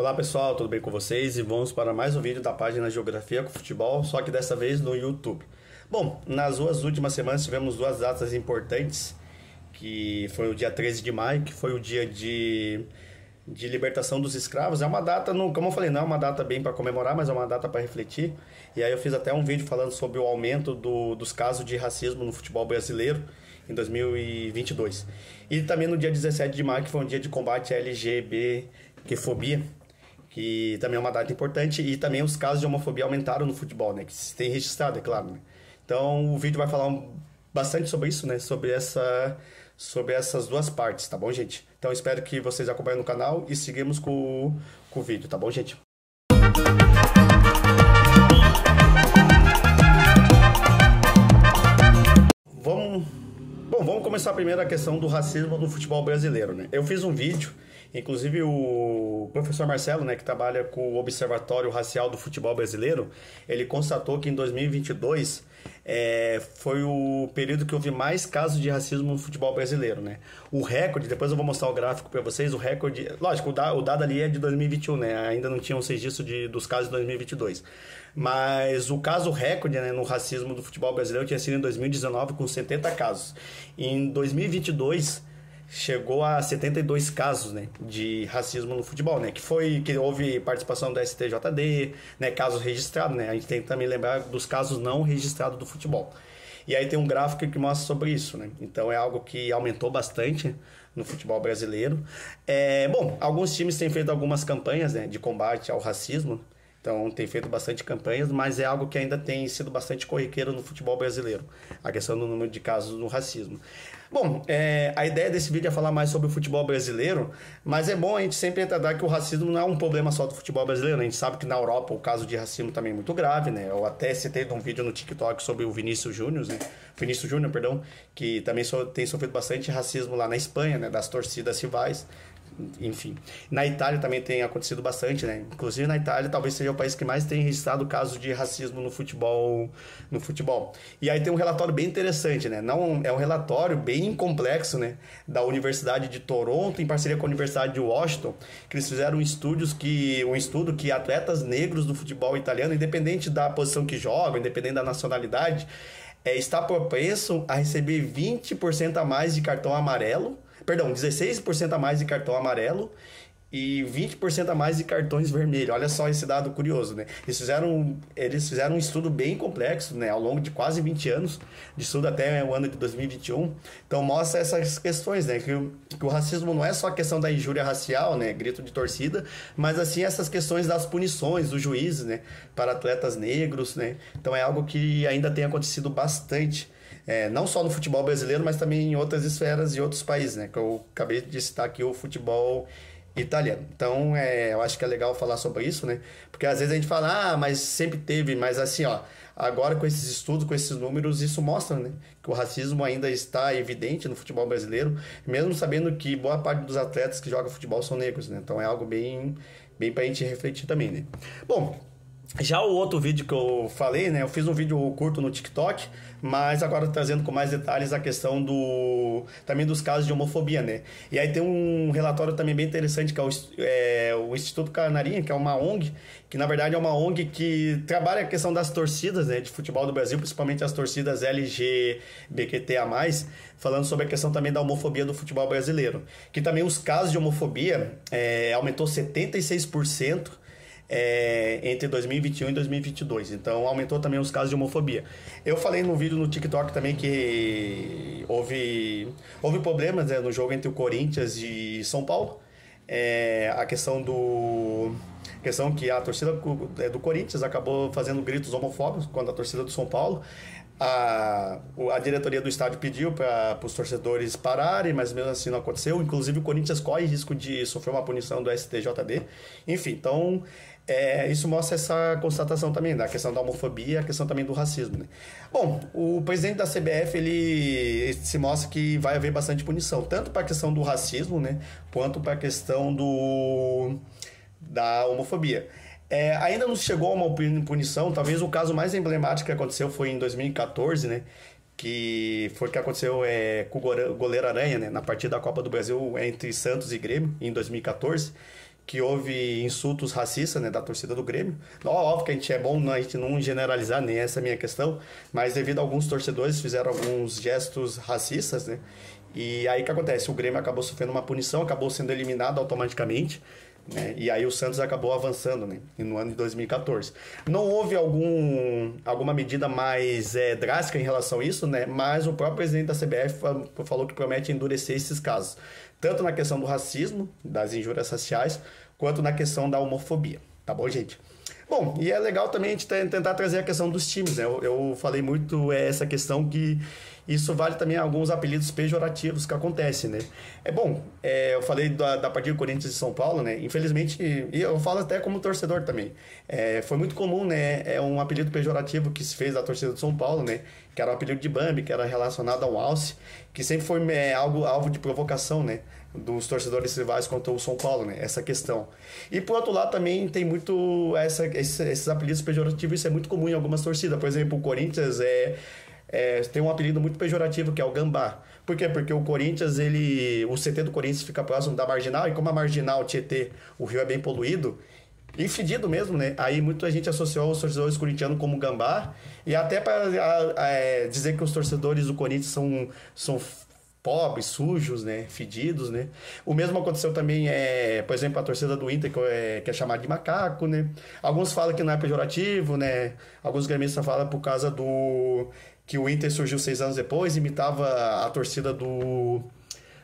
Olá pessoal, tudo bem com vocês? E vamos para mais um vídeo da página Geografia com Futebol, só que dessa vez no YouTube. Bom, nas duas últimas semanas tivemos duas datas importantes, que foi o dia 13 de maio, que foi o dia de libertação dos escravos. É uma data, como eu falei, não é uma data bem para comemorar, mas é uma data para refletir. E aí eu fiz até um vídeo falando sobre o aumento dos casos de racismo no futebol brasileiro em 2022. E também no dia 17 de maio, que foi um dia de combate à LGBTfobia, que também é uma data importante, e também os casos de homofobia aumentaram no futebol, né? Que se tem registrado, é claro, né? Então o vídeo vai falar bastante sobre isso, né? Sobre essas duas partes, tá bom, gente? Então espero que vocês acompanhem no canal e seguimos com o vídeo, tá bom, gente? Vamos começar primeiro a questão do racismo no futebol brasileiro, né? Eu fiz um vídeo, inclusive o professor Marcelo, né, que trabalha com o Observatório Racial do Futebol Brasileiro, ele constatou que em 2022 foi o período que houve mais casos de racismo no futebol brasileiro, né? O recorde, depois eu vou mostrar o gráfico para vocês, o recorde, lógico, o dado ali é de 2021, né? Ainda não tinha um registro dos casos de 2022. Mas o caso recorde, né, no racismo do futebol brasileiro tinha sido em 2019 com 70 casos. Em 2022 chegou a 72 casos, né, de racismo no futebol, né, que houve participação do STJD, né, casos registrados, né, a gente tem que também lembrar dos casos não registrados do futebol. E aí tem um gráfico que mostra sobre isso, né, então é algo que aumentou bastante no futebol brasileiro. Bom, alguns times têm feito algumas campanhas, né, de combate ao racismo, então tem feito bastante campanhas, mas é algo que ainda tem sido bastante corriqueiro no futebol brasileiro, a questão do número de casos no racismo. Bom, a ideia desse vídeo é falar mais sobre o futebol brasileiro, mas é bom a gente sempre entender que o racismo não é um problema só do futebol brasileiro, né? A gente sabe que na Europa o caso de racismo também é muito grave, né? Eu até citei um vídeo no TikTok sobre o Vinícius Júnior, né? Vinícius Júnior, perdão, que também tem sofrido bastante racismo lá na Espanha, né? Das torcidas rivais. Enfim, na Itália também tem acontecido bastante, né? Inclusive na Itália talvez seja o país que mais tem registrado casos de racismo no futebol. E aí tem um relatório bem interessante, né? Não, é um relatório bem complexo, né? Da Universidade de Toronto, em parceria com a Universidade de Washington, que eles fizeram um estudo que atletas negros do futebol italiano, independente da posição que jogam, independente da nacionalidade, está propenso a receber 20% a mais de cartão amarelo. Perdão, 16% a mais de cartão amarelo e 20% a mais de cartões vermelhos. Olha só esse dado curioso, né? Eles fizeram um estudo bem complexo, né? Ao longo de quase 20 anos, de estudo até o ano de 2021. Então mostra essas questões, né? Que o racismo não é só a questão da injúria racial, né? Grito de torcida, mas assim essas questões das punições dos juízes, né? Para atletas negros, né? Então é algo que ainda tem acontecido bastante. Não só no futebol brasileiro, mas também em outras esferas e outros países, né? Que eu acabei de citar aqui o futebol italiano. Então, eu acho que é legal falar sobre isso, né? Porque às vezes a gente fala, mas sempre teve, mas assim, ó, agora com esses estudos, com esses números, isso mostra, né? Que o racismo ainda está evidente no futebol brasileiro, mesmo sabendo que boa parte dos atletas que jogam futebol são negros, né? Então é algo bem pra gente refletir também, né? Bom, já o outro vídeo que eu falei, né? Eu fiz um vídeo curto no TikTok, mas agora trazendo com mais detalhes a questão também dos casos de homofobia, né? E aí tem um relatório também bem interessante, que é o Instituto Canarinho, que é uma ONG, que na verdade é uma ONG que trabalha a questão das torcidas, né, de futebol do Brasil, principalmente as torcidas LGBTQIA+, falando sobre a questão também da homofobia do futebol brasileiro. Que também os casos de homofobia aumentou 76%, entre 2021 e 2022, então aumentou também os casos de homofobia. Eu falei no vídeo no TikTok também que houve problemas, né, no jogo entre o Corinthians e São Paulo, a questão que a torcida do Corinthians acabou fazendo gritos homofóbicos quando a torcida do São Paulo. A diretoria do estádio pediu para os torcedores pararem, mas mesmo assim não aconteceu. Inclusive o Corinthians corre risco de sofrer uma punição do STJD. Enfim, então isso mostra essa constatação também da questão da homofobia, a questão também do racismo, né? Bom, o presidente da CBF ele se mostra que vai haver bastante punição, tanto para a questão do racismo, né, quanto para a questão da homofobia. Ainda não chegou a uma punição, talvez o caso mais emblemático que aconteceu foi em 2014, né? Que foi o que aconteceu com o goleiro Aranha, né? Na partida da Copa do Brasil entre Santos e Grêmio, em 2014, que houve insultos racistas, né, da torcida do Grêmio. Óbvio que a gente é bom a gente não generalizar, nem essa é a minha questão, mas devido a alguns torcedores fizeram alguns gestos racistas, né? E aí o que acontece? O Grêmio acabou sofrendo uma punição, acabou sendo eliminado automaticamente, né? E aí o Santos acabou avançando, né? No ano de 2014. Não houve alguma medida mais drástica em relação a isso, né? Mas o próprio presidente da CBF falou que promete endurecer esses casos, tanto na questão do racismo, das injúrias raciais, quanto na questão da homofobia. Tá bom, gente? Bom, e é legal também a gente tentar trazer a questão dos times, né? Eu falei muito essa questão que isso vale também a alguns apelidos pejorativos que acontecem, né? Eu falei da partida do Corinthians e São Paulo, né? Infelizmente, e eu falo até como torcedor também, foi muito comum, né? É um apelido pejorativo que se fez da torcida do São Paulo, né? Que era o apelido de Bambi, que era relacionado ao alce, que sempre foi alvo de provocação, né? Dos torcedores rivais contra o São Paulo, né? Essa questão. E por outro lado também tem muito esses apelidos pejorativos, isso é muito comum em algumas torcidas. Por exemplo, o Corinthians tem um apelido muito pejorativo que é o Gambá. Por quê? Porque o Corinthians, o CT do Corinthians fica próximo da Marginal, e como a Marginal, Tietê, o rio é bem poluído, e fedido mesmo, né? Aí muita gente associou os torcedores corintianos como Gambá, e até para dizer que os torcedores do Corinthians são pobres, sujos, né? Fedidos, né? O mesmo aconteceu também, por exemplo, a torcida do Inter, que é chamada de macaco, né? Alguns falam que não é pejorativo, né? Alguns gremistas falam por causa que o Inter surgiu 6 anos depois, imitava a torcida do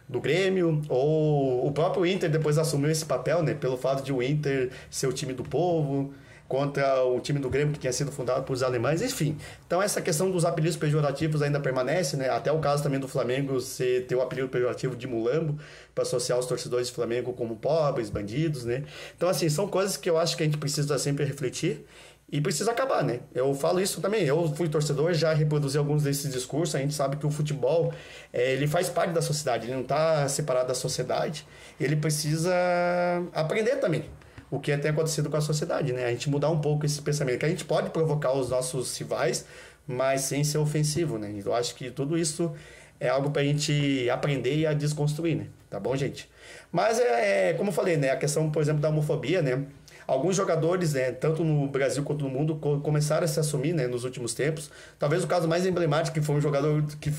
Grêmio, ou o próprio Inter depois assumiu esse papel, né? Pelo fato de o Inter ser o time do povo, contra o time do Grêmio que tinha sido fundado por os alemães, enfim. Então essa questão dos apelidos pejorativos ainda permanece, né? Até o caso também do Flamengo ter o apelido pejorativo de mulambo, para associar os torcedores do Flamengo como pobres, bandidos, né? Então assim, são coisas que eu acho que a gente precisa sempre refletir e precisa acabar, né? Eu falo isso também, eu fui torcedor, já reproduzi alguns desses discursos, a gente sabe que o futebol, ele faz parte da sociedade, ele não está separado da sociedade, ele precisa aprender também o que tem acontecido com a sociedade, né? A gente mudar um pouco esse pensamento, que a gente pode provocar os nossos rivais, mas sem ser ofensivo, né? Eu acho que tudo isso é algo pra gente aprender e a desconstruir, né? Tá bom, gente? Mas como eu falei, né? A questão, por exemplo, da homofobia, né? Alguns jogadores, né, tanto no Brasil quanto no mundo, começaram a se assumir, né, nos últimos tempos. Talvez o caso mais emblemático, que foi um jogador que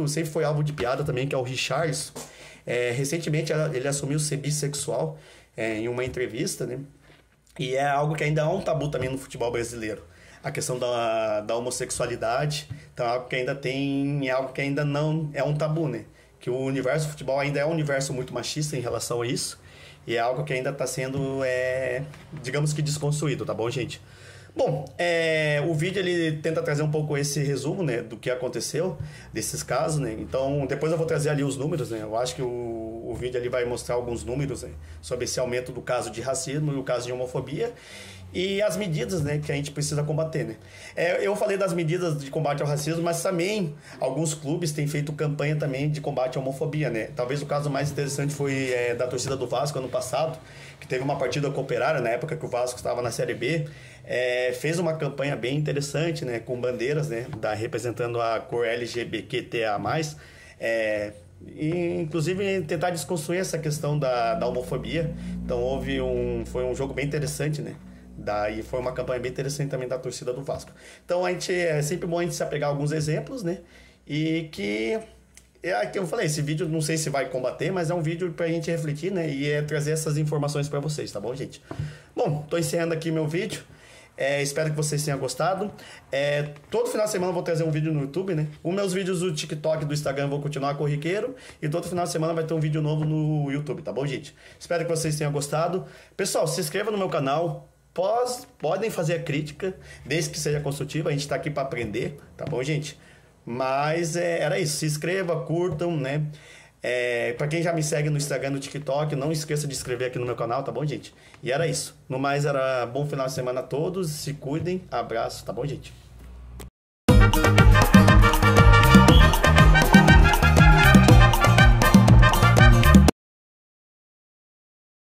sempre foi alvo de piada também, que é o Richarlison. Recentemente ele assumiu ser bissexual em uma entrevista, né? E é algo que ainda é um tabu também no futebol brasileiro. A questão da homossexualidade, então é algo que ainda não é um tabu, né? Que o universo do futebol ainda é um universo muito machista em relação a isso. E é algo que ainda está sendo, digamos que desconstruído, tá bom, gente? Bom, o vídeo ele tenta trazer um pouco esse resumo, né, do que aconteceu, desses casos, né? Então, depois eu vou trazer ali os números, né? Eu acho que o vídeo ali vai mostrar alguns números, né, sobre esse aumento do caso de racismo e o caso de homofobia e as medidas, né, que a gente precisa combater, né? Eu falei das medidas de combate ao racismo, mas também alguns clubes têm feito campanha também de combate à homofobia, né? Talvez o caso mais interessante foi da torcida do Vasco ano passado, que teve uma partida com o Operário, na época que o Vasco estava na Série B, fez uma campanha bem interessante, né, com bandeiras, né, representando a cor LGBTQIA+, e inclusive tentar desconstruir essa questão da homofobia. Então foi um jogo bem interessante, né? E foi uma campanha bem interessante também da torcida do Vasco. Então é sempre bom a gente se apegar a alguns exemplos, né? E que eu falei, esse vídeo não sei se vai combater, mas é um vídeo pra gente refletir, né? E trazer essas informações pra vocês, tá bom, gente? Bom, tô encerrando aqui meu vídeo. Espero que vocês tenham gostado. Todo final de semana eu vou trazer um vídeo no YouTube, né? Os meus vídeos do TikTok e do Instagram eu vou continuar corriqueiro. E todo final de semana vai ter um vídeo novo no YouTube, tá bom, gente? Espero que vocês tenham gostado. Pessoal, se inscreva no meu canal. Podem fazer a crítica, desde que seja construtiva. A gente tá aqui para aprender, tá bom, gente? Mas era isso. Se inscreva, curtam, né? Para quem já me segue no Instagram, no TikTok, não esqueça de se inscrever aqui no meu canal, tá bom, gente? E era isso. No mais, era bom final de semana a todos. Se cuidem. Abraço, tá bom, gente?